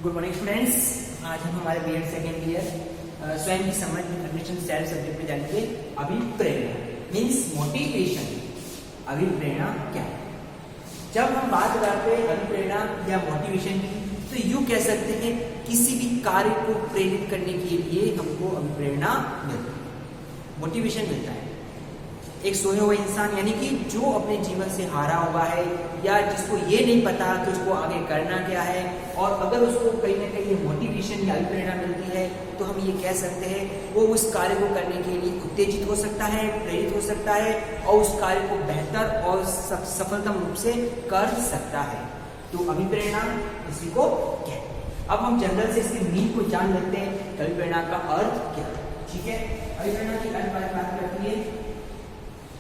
Good morning students. आज हम हमारे बीएड सेकेंड ईयर स्वयं की समझ कंडीशन सेल्फ सब्जेक्ट में जानेंगे। अभिप्रेरणा मीन्स मोटिवेशन। अभिप्रेरणा क्या है? जब हम बात करते हैं अभिप्रेरणा या मोटिवेशन की, तो यूं कह सकते हैं किसी भी कार्य को प्रेरित करने के लिए हमको अभिप्रेरणा मिलती है, मोटिवेशन मिलता है। एक सोए हुए इंसान यानी कि जो अपने जीवन से हारा हुआ है या जिसको ये नहीं पता कि उसको आगे करना क्या है, और अगर उसको कहीं ना कहीं मोटिवेशन या अभिप्रेरणा मिलती है तो हम ये कह सकते हैं वो उस कार्य को करने के लिए उत्तेजित हो सकता है, प्रेरित हो सकता है और उस कार्य को बेहतर और सफलतम रूप से कर सकता है। तो अभिप्रेरणा इसी को कहते हैं। अब हम जनरल से इसके मीन को जान लेते हैं। अभिप्रेरणा का अर्थ क्या है? ठीक है, अभिप्रेरणा की अर्थ बात करती है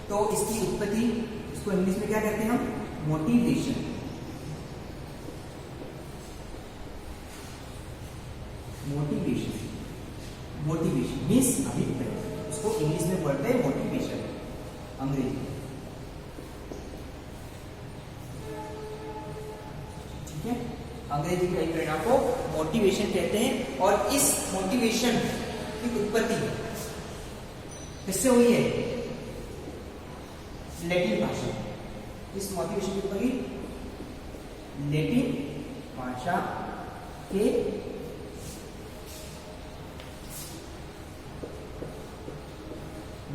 तो इसकी उत्पत्ति, इसको इंग्लिश में क्या कहते हैं हम? मोटिवेशन। मोटिवेशन मोटिवेशन मीन्स अभिप्रेरणा, उसको इंग्लिश में बोलते हैं मोटिवेशन, अंग्रेजी। ठीक है, अंग्रेजी की अभिप्रेरणा को मोटिवेशन कहते हैं। और इस मोटिवेशन की उत्पत्ति किससे हुई है? लैटिन भाषा। इस मोटिवेशन की उत्पत्ति लैटिन भाषा के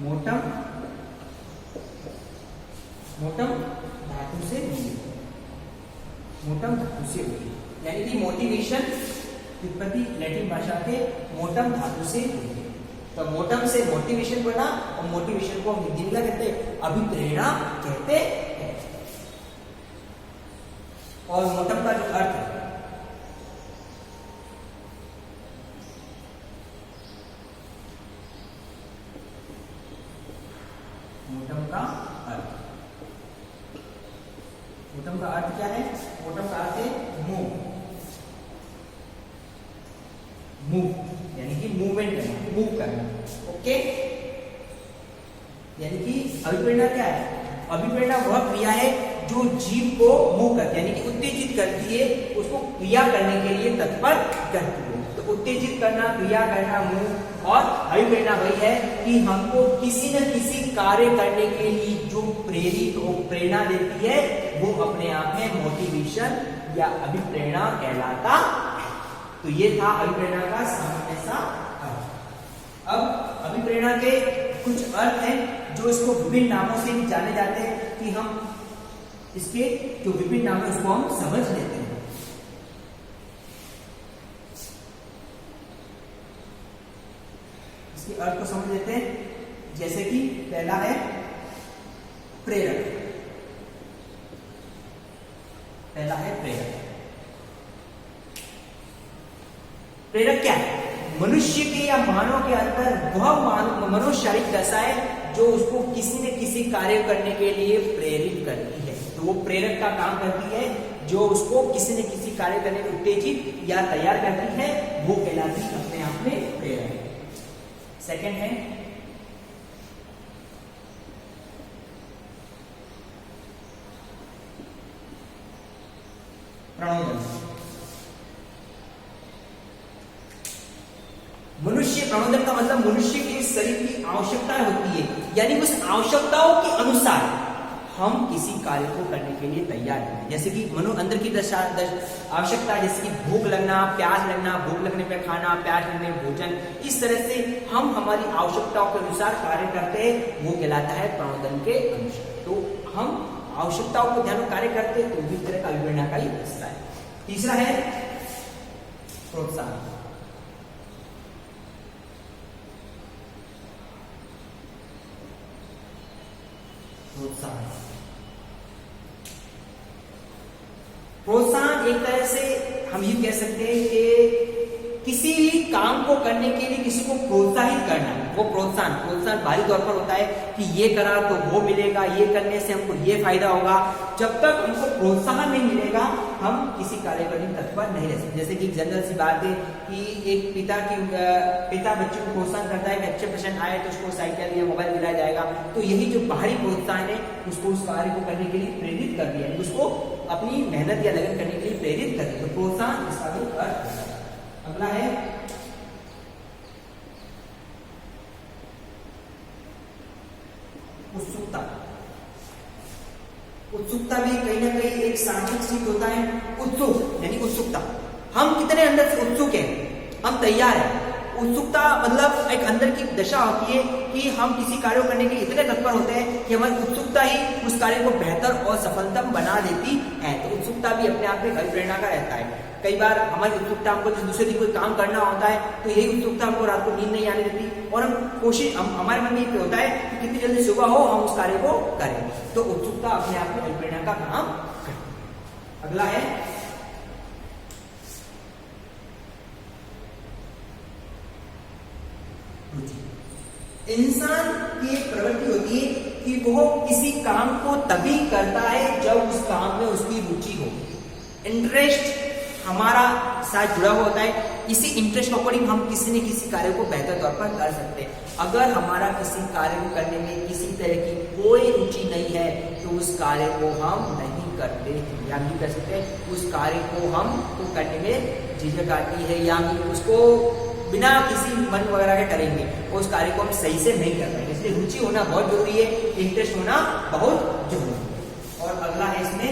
मोटम धातु से हुई। मोटम धातु से हुई यानी कि मोटिवेशन की उत्पत्ति लैटिन भाषा के मोटम धातु से हुई। तो मोटम से मोटिवेशन बना और मोटिवेशन को हम हिंदी में क्या कहते हैं? अभिप्रेरणा कहते हैं। और मोटम का जो अर्थ है, मोटम का अर्थ क्या है? मोटम का अर्थ है मूव यानी कि मूवमेंट करना, मूव करना। ओके, यानी कि अभिप्रेरणा क्या है? अभिप्रेरणा वह क्रिया है जो जीव को मूव करती है, यानी कि उत्तेजित करती है, उसको क्रिया करने के लिए तत्पर करती है। तो उत्तेजित करना, क्रिया करना, मूव। और अभिप्रेरणा वही है कि हमको किसी न किसी कार्य करने के लिए जो प्रेरित और प्रेरणा देती है वो अपने आप में मोटिवेशन या अभिप्रेरणा कहलाता है। तो ये था अभिप्रेरणा का सामान्य सा अर्थ। अब अभिप्रेरणा के कुछ अर्थ हैं जो इसको विभिन्न नामों से भी जाने जाते हैं कि हम इसके जो विभिन्न नाम है उसको हम समझ लेते हैं। इसके अर्थ को समझ लेते हैं। जैसे कि पहला है प्रेरक। पहला है प्रेरक। प्रेरक क्या है? मनुष्य के या मानव के अंदर वह मनोशारीरिक दशा है जो उसको किसी न किसी कार्य करने के लिए प्रेरित करती है। तो वो प्रेरक का काम करती है जो उसको किसी न किसी कार्य करने में उत्तेजित या तैयार करती है, वो कहलाती अपने आप में प्रेरक है। सेकंड है प्रणोदन। प्रणोदन का मतलब मनुष्य के शरीर की आवश्यकता होती है, यानी उस आवश्यकताओं के अनुसार हम किसी कार्य को करने के लिए तैयार हैं। जैसे कि मनो अंदर की आवश्यकता, जैसे कि भूख लगना, प्यास लगना, भूख लगने पे खाना, प्यास लगने पे भोजन, इस तरह से हम हमारी आवश्यकताओं के अनुसार कार्य करते हैं, वो कहलाता है प्रणोदन के अनुसार। तो हम आवश्यकताओं को ध्यान में कार्य करते हैं, तो भी तरह का अभिप्रेरणा का ही हिस्सा है। तीसरा है प्रोत्साहन। प्रोत्साहन एक तरह से हम ये कह सकते हैं कि किसी भी काम को करने के लिए किसी को प्रोत्साहित करना, वो प्रोत्साहन बाहरी तौर पर होता है कि ये करा तो वो मिलेगा, ये करने से हमको ये फायदा होगा। जब तक हमको प्रोत्साहन नहीं मिलेगा हम किसी कार्य करने में तत्पर नहीं रह सकते। जैसे कि जनरल सी बात है कि एक पिता बच्चे को प्रोत्साहन करता है कि अच्छे पर्सेंट आए तो उसको साइकिल या मोबाइल दिलाया जाएगा, तो यही जो बाहरी प्रोत्साहन है उसको उस कार्य को करने के लिए प्रेरित कर दिया, उसको अपनी मेहनत या लगन करने के लिए प्रेरित कर दिया। तो प्रोत्साहन इसका भी अर्थ है। अगला है उत्सुकता। उत्सुकता भी कहीं ना कहीं एक सामाजिक चीज होता है। उत्सुक यानी उत्सुकता, हम कितने अंदर से उत्सुक हैं, हम तैयार हैं। उत्सुकता मतलब एक अंदर की दशा होती है कि हम किसी कार्य को करने के लिए इतने तत्पर होते हैं कि हमारी उत्सुकता ही उस कार्य को बेहतर और सफलतम बना देती है। तो उत्सुकता भी अपने आप में प्रेरणा का रहता है। कई बार हमारी उत्सुकता हमको दूसरे दिन कोई काम करना होता है तो यही उत्सुकता हमको रात को नींद नहीं आने देती और हमारे मन में ये होता है कि कितनी जल्दी सुबह हो हम उस कार्य को करें। तो उत्सुकता अपने आप में प्रेरणा का काम करती है। अगला है रुचि। इंसान की एक प्रवृत्ति होती है कि वो किसी काम को तभी करता है जब उस काम में उसकी रुचि हो। इंटरेस्ट हमारा साथ जुड़ा हुआ होता है। इसी इंटरेस्ट अकॉर्डिंग हम किसी न किसी कार्य को बेहतर तौर पर कर सकते हैं। अगर हमारा किसी कार्य को करने में किसी तरह की कोई रुचि नहीं है तो उस कार्य को हम नहीं करते या नहीं कर सकते। उस कार्य को हम तो करने में झिझक आती है या उसको बिना किसी मन वगैरह के करेंगे उस कार्य को हम सही से नहीं कर पाएंगे। इसलिए रुचि होना बहुत जरूरी है, इंटरेस्ट होना बहुत जरूरी है। और अगला है इसमें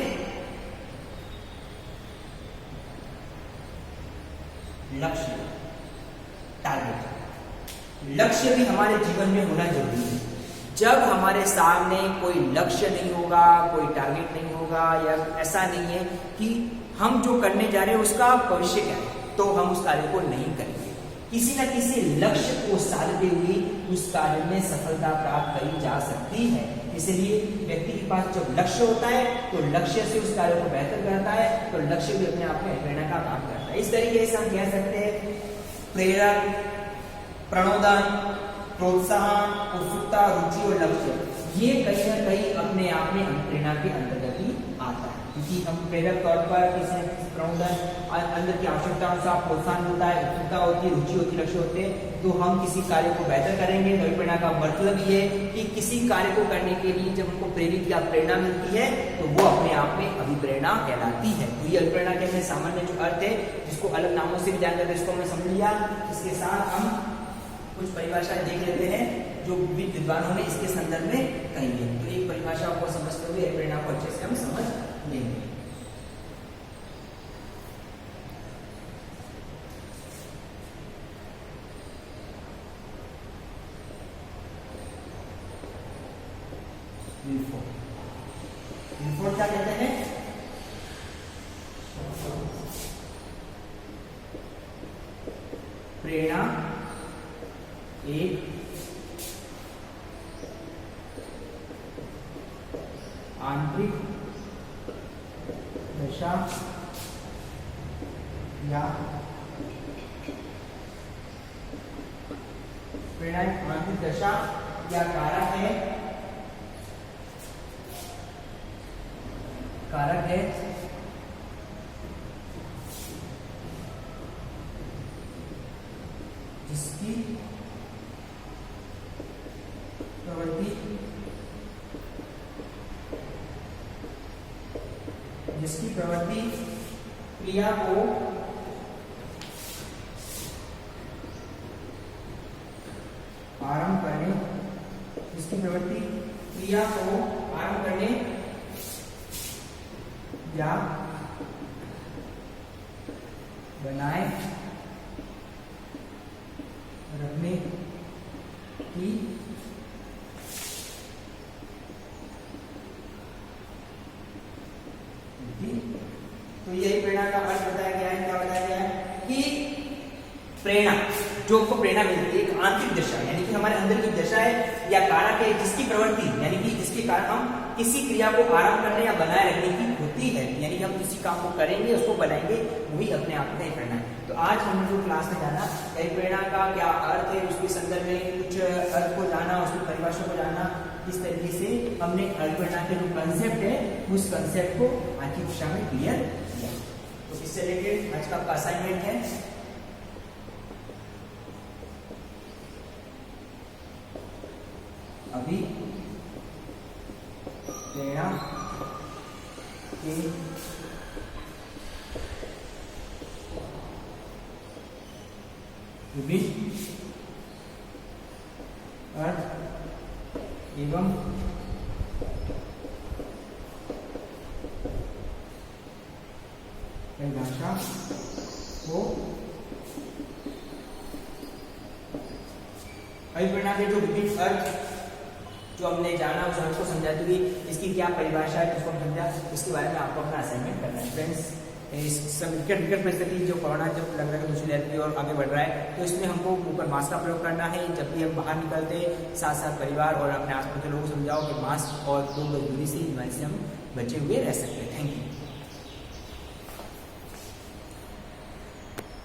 लक्ष्य, टारगेट। लक्ष्य भी हमारे जीवन में होना जरूरी है। जब हमारे सामने कोई लक्ष्य नहीं होगा, कोई टारगेट नहीं होगा या ऐसा नहीं है कि हम जो करने जा रहे हैं उसका भविष्य क्या है, तो हम उस कार्य को नहीं करेंगे। किसी न किसी लक्ष्य को साधते हुए उस कार्य में सफलता प्राप्त करी जा सकती है। इसलिए व्यक्ति के पास जब लक्ष्य होता है तो लक्ष्य से उस कार्य को बेहतर करता है, तो लक्ष्य भी अपने आप में प्रेरणा का काम करता है। इस तरीके से हम कह सकते हैं प्रेरक, प्रणोदन, प्रोत्साहन, उत्सुकता, रुचि और लक्ष्य ये कहीं ना कहीं अपने आप में प्रेरणा के अंतर्गत ही आता है। क्योंकि हम प्रेरक तौर पर किसी न किसी प्रणोदन अंदर की आवश्यकता अनुसार प्रोत्साहन होता है, उत्सुकता होती है, रुचि होती है, लक्ष्य होते हैं, तो हम किसी कार्य को बेहतर करेंगे। तो प्रेरणा का मतलब ये है कि किसी कार्य को करने के लिए जब हमको प्रेरित या प्रेरणा मिलती है तो वो अपने आप में अभिप्रेरणा कहलाती है। तो ये अभिप्रेरणा के अपने सामान्य जो अर्थ है जिसको अलग नामों से भी जान जाते इसको हमने समझ लिया। इसके साथ हम कुछ परिभाषाएं देख लेते हैं जो विविध विद्वानों ने इसके संदर्भ में कही है। तो एक परिभाषा को समझते हुए प्रेरणा को अच्छे से हम समझ लेंगे। विलफोर्ड क्या कहते हैं? प्रेरणा एक आंतरिक दशा या प्रेरणा एक आंतरिक दशा या कारक है जिसकी प्रवृत्ति क्रिया को आरंभ करने, जिसकी प्रवृत्ति क्रिया को आरंभ करने या बनाए रखने की तो यही प्रेरणा का अर्थ बताया गया है। क्या बताया गया है कि प्रेरणा जो को प्रेरणा मिलती है एक आंतरिक दशा यानी कि हमारे अंदर की दशा है या कारक है जिसकी प्रवृत्ति यानी कि जिसके कारण हम किसी क्रिया को आरंभ करने या बनाए रखने की होती है, यानी कि हम किसी काम को करेंगे उसको बनाएंगे, वही अपने आप में करना है। तो आज हम जो क्लास में जाना अभिप्रेरणा का क्या अर्थ है, उसके संदर्भ में कुछ अर्थ को जाना, उसकी परिभाषा को जाना, इस तरीके से हमने अभिप्रेरणा के जो कंसेप्ट है उस कंसेप्ट को आज की कक्षा में क्लियर किया। तो इससे रिलेटेड आज का आपका असाइनमेंट है अभी प्रेरणा के विभिन्न अर्थ एवं परिभाषा को अभिप्रेरणा के जो विभिन्न अर्थ जो हमने जाना उस अर्थ को समझा, तो इसकी क्या परिभाषा है जिसको हम समझा, इसके बारे में आपको अपना असाइनमेंट करना है। फ्रेंड्स, इस सब विकट परिस्थिति जो कोरोना जब लग रहा है दूसरी लहर की ओर आगे बढ़ रहा है, तो इसमें हमको ऊपर मास्क का प्रयोग करना है। जब भी हम बाहर निकलते, साथ साथ परिवार और अपने आसपास के लोगों को समझाओ कि मास्क और 2 गज दूरी से बीमारी से हम बचे हुए रह सकते हैं। Thank you.